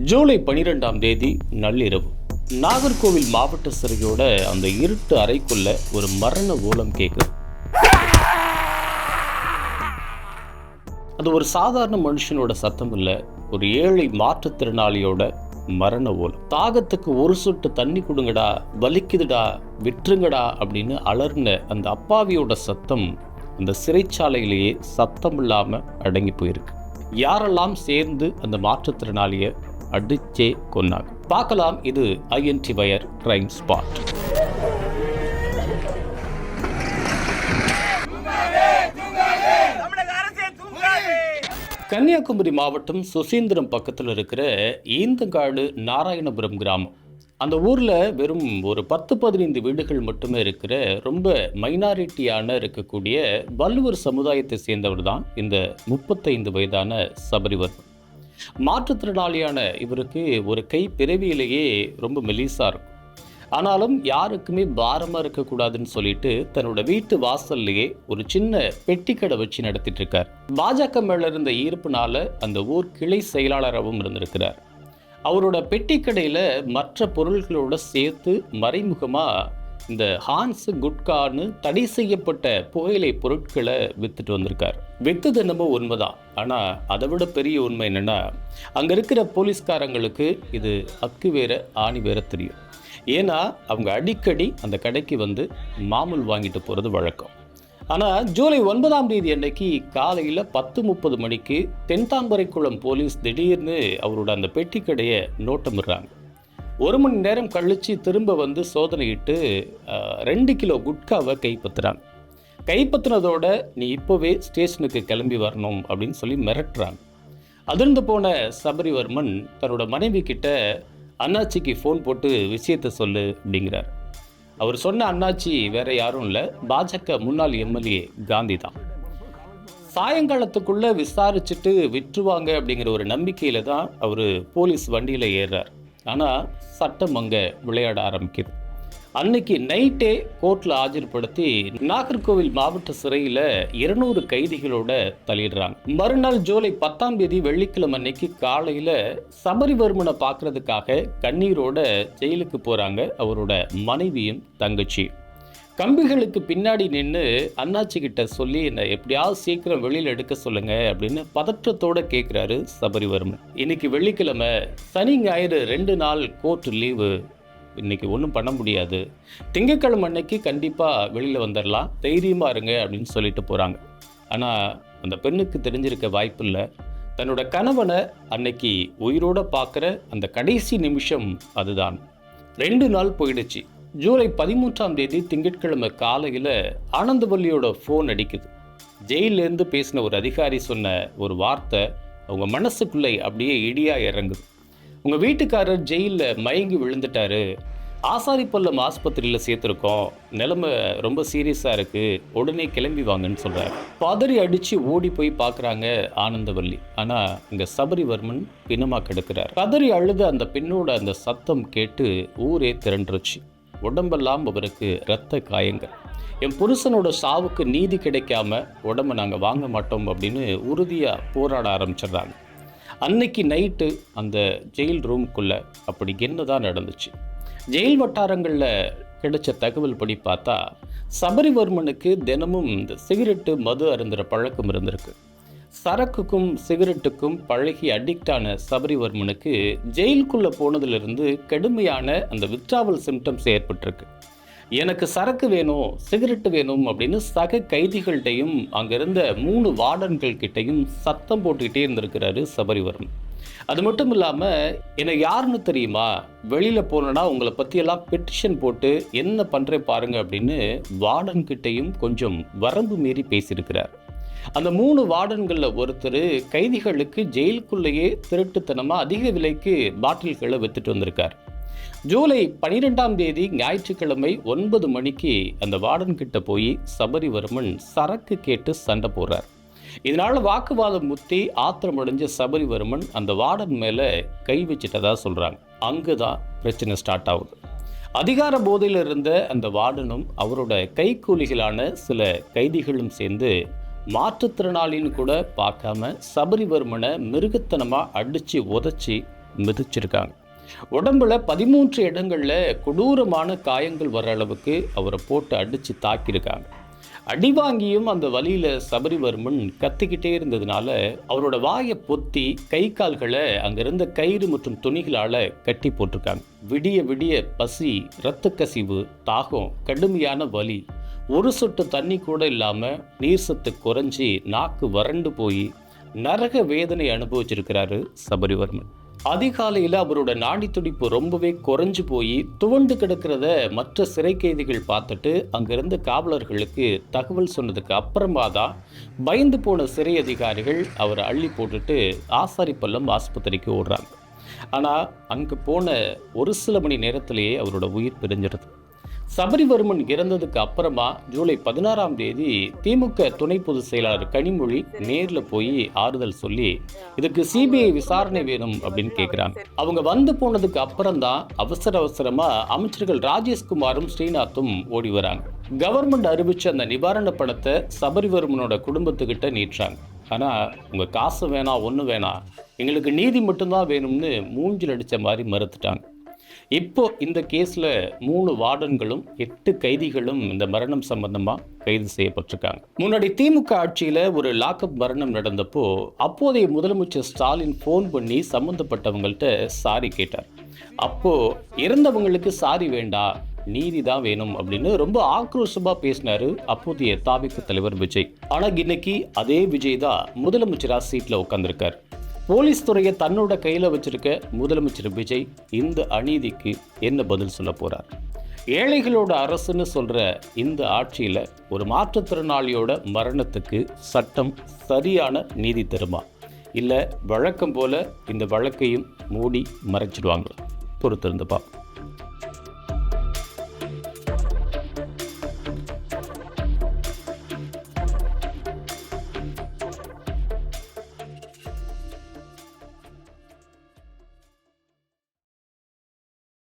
ஜூலை 12ஆம் தேதி நள்ளிரவு நாகர்கோவில் மாவட்ட சிறையோட அந்த இருட்டு அறைக்குள்ள ஒரு மரண ஓலம் கேட்குது. அது ஒரு சாதாரண மனுஷனோட சத்தம் இல்லை, ஒரு ஏழை மாற்றுத்திறனாளியோட மரண ஓலம். தாகத்துக்கு ஒரு சொட்டு தண்ணி கொடுங்கடா, வலிக்குதுடா, விட்டுருங்கடா அப்படின்னு அலர்ன அந்த அப்பாவியோட சத்தம் அந்த சிறைச்சாலையிலேயே சத்தம் இல்லாம அடங்கி போயிருக்கு. யாரெல்லாம் சேர்ந்து அந்த மாற்றுத்திறனாளியை அடிச்சே கொன்னாங்க பார்க்கலாம். இது INT wire crime spot. Kanyakumari மாவட்டம் சுசீந்திரம் பக்கத்தில் இருக்கிற ஈந்தங்காடு நாராயணபுரம் கிராமம். அந்த ஊரில் வெறும் ஒரு 10-15 வீடுகள் மட்டுமே இருக்கிற ரொம்ப மைனாரிட்டியான இருக்கக்கூடிய வள்ளுவர் சமுதாயத்தை சேர்ந்தவர் தான் இந்த 35 வயதான சபரிவர்மன். மாற்றுத்திறனாளியான இவருக்கு ஒரு கை பிறவியிலேயே ரொம்ப மெலிசா இருக்கும். ஆனாலும் யாருக்குமே பாரமாக இருக்கக்கூடாதுன்னு சொல்லிட்டு தன்னோட வீட்டு வாசல்லையே ஒரு சின்ன பெட்டிக்கடை வச்சு நடத்திட்டு இருக்கார். பாஜக மேல இருந்த ஈர்ப்புனால அந்த ஊர் கிளை செயலாளராகவும் இருந்திருக்கிறார். அவரோட பெட்டிக்கடையில் மற்ற பொருள்களோட சேர்த்து மறைமுகமாக இந்த ஹான்ஸ் குட்கான்னு தடை செய்யப்பட்ட புகையிலை பொருட்களை வித்துட்டு வந்திருக்கார். வித்தது என்னமோ உண்மைதான், ஆனால் அதை விட பெரிய உண்மை என்னென்னா, அங்கே இருக்கிற போலீஸ்காரங்களுக்கு இது அக்கு வேற ஆணி வேற தெரியும். ஏன்னா அவங்க அடிக்கடி அந்த கடைக்கு வந்து மாமூல் வாங்கிட்டு போகிறது வழக்கம். ஆனால் ஜூலை 9ஆம் தேதி அன்னைக்கு காலையில் 10:30 மணிக்கு தென்தாம்பரைக்குளம் போலீஸ் திடீர்னு அவரோட அந்த பெட்டி கடையை நோட்டமிடுறாங்க. 1 மணி நேரம் கழித்து திரும்ப வந்து சோதனையிட்டு 2 கிலோ குட்காவை கைப்பற்றுறாங்க. கைப்பற்றினதோட நீ இப்போவே ஸ்டேஷனுக்கு கிளம்பி வரணும் அப்படின்னு சொல்லி மிரட்டுறாங்க. அதிர்ந்து போன சபரிவர்மன் தன்னோட மனைவி கிட்ட அண்ணாச்சிக்கு ஃபோன் போட்டு விஷயத்தை சொல்லு அப்படிங்கிறார். அவர் சொன்ன அண்ணாச்சி வேற யாரும் இல்லை, பாஜக முன்னாள் MLA காந்தி தான். சாயங்காலத்துக்குள்ள விசாரிச்சுட்டு விட்டுருவாங்க அப்படிங்கிற ஒரு நம்பிக்கையில தான் அவர் போலீஸ் வண்டியில் ஏறுறார். ஆனால் சட்டம் அங்கே விளையாட ஆரம்பிக்குது. அன்னைக்கு நைட்டே கோர்ட்டில் ஆஜர்படுத்தி நாகர்கோவில் மாவட்ட சிறையில் 200 கைதிகளோட தள்ளிடுறாங்க. மறுநாள் ஜூலை 10ஆம் தேதி வெள்ளிக்கிழமை அன்னைக்கு காலையில் சபரிவர்மனை பார்க்கறதுக்காக கண்ணீரோட ஜெயிலுக்கு போகிறாங்க அவரோட மனைவியும் தங்கச்சியும். கம்பிகளுக்கு பின்னாடி நின்று அண்ணாச்சி கிட்ட சொல்லி என்னை எப்படியாவது சீக்கிரம் வெளியில் எடுக்க சொல்லுங்க அப்படின்னு பதற்றத்தோடு கேட்குறாரு சபரிவர்மன். இன்னைக்கு வெள்ளிக்கிழமை, சனி ஞாயிறு 2 நாள் கோர்ட் லீவு, இன்னைக்கு ஒன்றும் பண்ண முடியாது, திங்கட்கிழமை அன்னைக்கு கண்டிப்பாக வெளியில் வந்துடலாம், தைரியமாக இருங்க அப்படின்னு சொல்லிட்டு போகிறாங்க. ஆனால் அந்த பெண்ணுக்கு தெரிஞ்சிருக்க வாய்ப்பு இல்லை. தன்னோட கணவனை அன்னைக்கு உயிரோட பார்க்குற அந்த கடைசி நிமிஷம் அதுதான். 2 நாள் போயிடுச்சு. ஜூலை 13ஆம் தேதி திங்கட்கிழமை காலையில் ஆனந்தவல்லியோட ஃபோன் அடிக்குது. ஜெயிலேருந்து பேசின ஒரு அதிகாரி சொன்ன ஒரு வார்த்தை அவங்க மனசுக்குள்ளே அப்படியே இடியாக இறங்குது. உங்கள் வீட்டுக்காரர் ஜெயிலில் மயங்கி விழுந்துட்டாரு, ஆசாரிப்பள்ளம் ஆஸ்பத்திரியில் சேர்த்துருக்கோம், நிலைமை ரொம்ப சீரியஸாக இருக்குது, உடனே கிளம்பி வாங்கன்னு சொல்கிறார். பதறி அடித்து ஓடி போய் பார்க்குறாங்க ஆனந்தவல்லி. ஆனால் இங்கே சபரிவர்மன் பிணமாக கிடக்கிறார். பதறி அழுத அந்த பெண்ணோட அந்த சத்தம் கேட்டு ஊரே திரண்டுருச்சு. உடம்பெல்லாம் அவருக்கு இரத்த காயங்கள். என் புருஷனோட சாவுக்கு நீதி கிடைக்காம உடம்பை நாங்கள் வாங்க மாட்டோம் அப்படின்னு உறுதியாக போராட ஆரம்பிச்சிடுறாங்க. அன்னைக்கு நைட்டு அந்த ஜெயில் ரூமுக்குள்ளே அப்படி என்ன தான் நடந்துச்சு? ஜெயில் வட்டாரங்களில் கிடைச்ச தகவல் படி பார்த்தா சபரிவர்மனுக்கு தினமும் இந்த சிகரெட்டு மது அருந்துகிற பழக்கம் இருந்திருக்கு. சரக்குக்கும் சிகரெட்டுக்கும் பழகி அடிக்டான சபரிவர்மனுக்கு ஜெயிலுக்குள்ளே போனதிலிருந்து கடுமையான அந்த வித்ட்ராவல் சிம்டம்ஸ் ஏற்பட்டிருக்கு. எனக்கு சரக்கு வேணும், சிகரெட்டு வேணும் அப்படின்னு சக கைதிகள்கிட்டையும் அங்கிருந்த 3 வார்டன்கள் கிட்டையும் சத்தம் போட்டுக்கிட்டே இருந்திருக்கிறாரு சபரிவர்மன். அது மட்டும் இல்லாமல், எனக்கு யாருன்னு தெரியுமா, வெளியில் போனோன்னா உங்களை பற்றியெல்லாம் பெட்டிஷன் போட்டு என்ன பண்ணுறேன் பாருங்க அப்படின்னு வார்டன்கிட்டையும் கொஞ்சம் வரம்பு மீறி பேசியிருக்கிறார். அந்த 3 வார்டன்களில் ஒருத்தர் கைதிகளுக்கு ஜெயிலுக்குள்ளேயே திருட்டுத்தனமாக அதிக விலைக்கு பாட்டில்களை வித்துட்டு வந்திருக்கார். ஜூலை 12ஆம் தேதி ஞாயிற்றுக்கிழமை 9 மணிக்கு அந்த வார்டன் கிட்ட போய் சபரிவர்மன் சரக்கு கேட்டு சண்டை போடுறார். இதனால வாக்குவாதம் முத்தி ஆத்திரமடைஞ்ச சபரிவர்மன் அந்த வார்டன் மேலே கை வச்சிட்டதா சொல்கிறாங்க. அங்கே தான் பிரச்சனை ஸ்டார்ட் ஆகுது. அதிகார போதையில் இருந்த அந்த வார்டனும் அவரோட கைக்கூலிகளான சில கைதிகளும் சேர்ந்து மாற்றுத்திறனாளின்னு கூட பார்க்காம சபரிவர்மனை மிருகத்தனமாக அடித்து உதச்சி மிதிச்சிருக்காங்க. உடம்புல 13 இடங்களில் கொடூரமான காயங்கள் வர அளவுக்கு அவரை போட்டு அடித்து தாக்கியிருக்காங்க. அடி வாங்கியும் அந்த வலியில் சபரிவர்மன் கத்திக்கிட்டே இருந்ததுனால அவரோட வாயை பொத்தி கை கால்களை அங்கிருந்த கயிறு மற்றும் துணிகளால் கட்டி போட்டிருக்காங்க. விடிய விடிய பசி, இரத்த கசிவு, தாகம், கடுமையான வலி, ஒரு சொட்டு தண்ணி கூட இல்லாமல் நீர் சத்து குறைஞ்சி நாக்கு வறண்டு போய் நரக வேதனை அனுபவிச்சிருக்கிறாரு சபரிவர்மன். அதிகாலையில் அவரோட நாடி துடிப்பு ரொம்பவே குறைஞ்சு போய் துவண்டு கிடக்கிறத மற்ற சிறை கைதிகள் பார்த்துட்டு அங்கிருந்த காவலர்களுக்கு தகவல் சொன்னதுக்கு அப்புறமா தான் பயந்து போன சிறை அதிகாரிகள் அவரை அள்ளி போட்டுட்டு ஆசாரிப்பள்ளம் ஆஸ்பத்திரிக்கு ஓடுறாங்க. ஆனால் அங்கே போன ஒரு சில மணி நேரத்திலேயே அவரோட உயிர் பிரிஞ்சிருது. சபரிவர்மன் இறந்ததுக்கு அப்புறமா ஜூலை 16ஆம் தேதி திமுக துணை பொதுச் செயலாளர் கனிமொழி நேரில் போய் ஆறுதல் சொல்லி இதுக்கு சிபிஐ விசாரணை வேணும் அப்படின்னு கேட்குறாங்க. அவங்க வந்து போனதுக்கு அப்புறம் தான் அவசரமா அமைச்சர்கள் ராஜேஷ்குமாரும் ஸ்ரீநாத்தும் ஓடி வராங்க. கவர்மெண்ட் அறிவிச்ச அந்த நிவாரண பணத்தை சபரிவர்மனோட குடும்பத்துக்கிட்ட நீட்டுறாங்க. ஆனால் உங்கள் காசு வேணாம், ஒன்றும் வேணாம், எங்களுக்கு நீதி மட்டும்தான் வேணும்னு மூஞ்சில் அடித்த மாதிரி மறுத்துட்டாங்க. இப்போ இந்த கேஸில் 3 வார்டன்களும் 8 கைதிகளும் இந்த மரணம் சம்பந்தமாக கைது செய்யப்பட்டிருக்காங்க. முன்னாடி திமுக ஆட்சியில் ஒரு லாக்அப் மரணம் நடந்தப்போ அப்போதைய முதலமைச்சர் ஸ்டாலின் ஃபோன் பண்ணி சம்மந்தப்பட்டவங்கள்ட்ட சாரி கேட்டார். அப்போது இறந்தவங்களுக்கு சாரி வேண்டாம், நீதி தான் வேணும் அப்படின்னு ரொம்ப ஆக்ரோஷமாக பேசினார் அப்போதைய தாவிக தலைவர் விஜய். ஆனால் இன்னைக்கு அதே விஜய் தான் முதலமைச்சராக சீட்டில் உட்காந்துருக்கார். போலீஸ் துறையை தன்னோட கையில் வச்சிருக்க முதலமைச்சர் விஜய் இந்த அநீதிக்கு என்ன பதில் சொல்ல போறார்? ஏழைகளோட அரசுன்னு சொல்ற இந்த ஆட்சியில் ஒரு மாற்றுத்திறனாளியோட மரணத்துக்கு சட்டம் சரியான நீதி தருமா, இல்லை வழக்கம் போல இந்த வழக்கையும் மூடி மறைச்சிடுவாங்களா? பொறுத்திருந்து பார்ப்போம்.